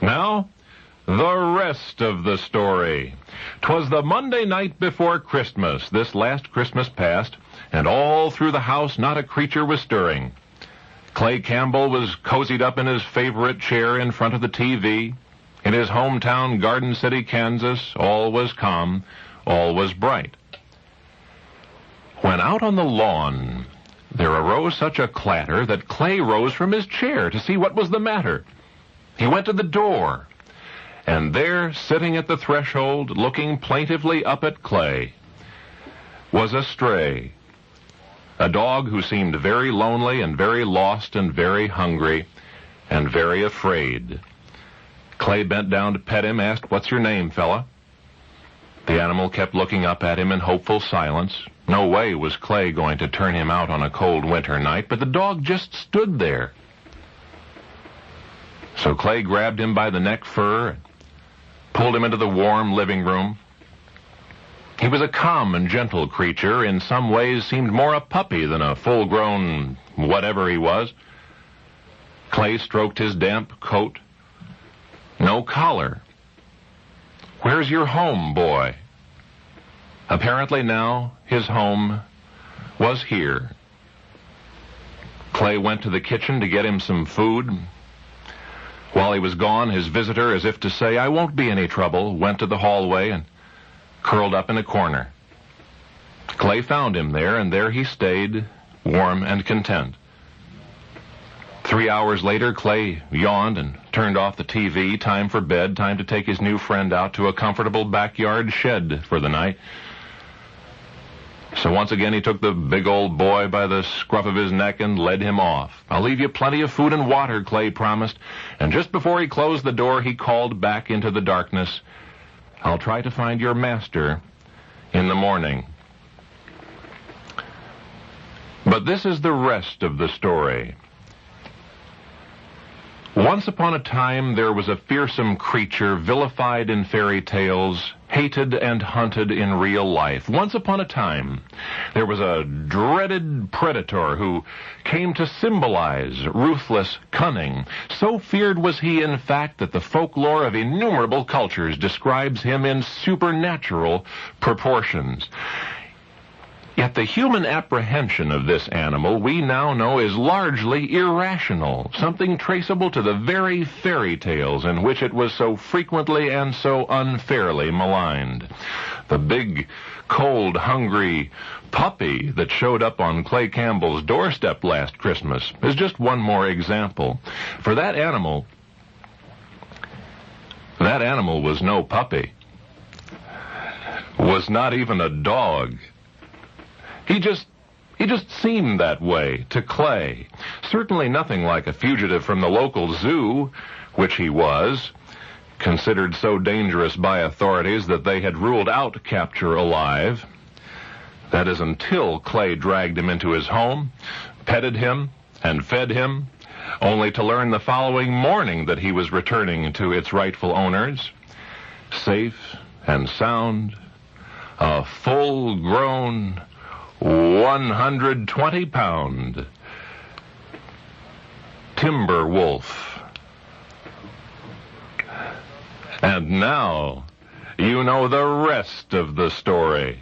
Now, the rest of the story. 'Twas the Monday night before Christmas, this last Christmas past, and all through the house not a creature was stirring. Clay Campbell was cozied up in his favorite chair in front of the TV. In his hometown, Garden City, Kansas, all was calm, all was bright. When out on the lawn, there arose such a clatter that Clay rose from his chair to see what was the matter. He went to the door, and there, sitting at the threshold, looking plaintively up at Clay, was a stray. A dog who seemed very lonely and very lost and very hungry and very afraid. Clay bent down to pet him, asked, "What's your name, fella?" The animal kept looking up at him in hopeful silence. No way was Clay going to turn him out on a cold winter night, but the dog just stood there. So Clay grabbed him by the neck fur and pulled him into the warm living room. He was a calm and gentle creature, in some ways seemed more a puppy than a full-grown whatever he was. Clay stroked his damp coat. No collar. "Where's your home, boy?" Apparently now his home was here. Clay went to the kitchen to get him some food. While he was gone, his visitor, as if to say, "I won't be any trouble," went to the hallway and curled up in a corner. Clay found him there, and there he stayed, warm and content. 3 hours later, Clay yawned and turned off the TV. Time for bed, time to take his new friend out to a comfortable backyard shed for the night. So once again he took the big old boy by the scruff of his neck and led him off. "I'll leave you plenty of food and water," Clay promised. And just before he closed the door, he called back into the darkness, "I'll try to find your master in the morning." But this is the rest of the story. Once upon a time, there was a fearsome creature vilified in fairy tales, hated and hunted in real life. Once upon a time, there was a dreaded predator who came to symbolize ruthless cunning. So feared was he, in fact, that the folklore of innumerable cultures describes him in supernatural proportions. Yet the human apprehension of this animal we now know is largely irrational, something traceable to the very fairy tales in which it was so frequently and so unfairly maligned. The big, cold, hungry puppy that showed up on Clay Campbell's doorstep last Christmas is just one more example. For that animal was no puppy, was not even a dog. He just seemed that way to Clay. Certainly nothing like a fugitive from the local zoo, which he was, considered so dangerous by authorities that they had ruled out capture alive. That is until Clay dragged him into his home, petted him, and fed him, only to learn the following morning that he was returning to its rightful owners, safe and sound, a full-grown 120-pound timber wolf. And now you know the rest of the story.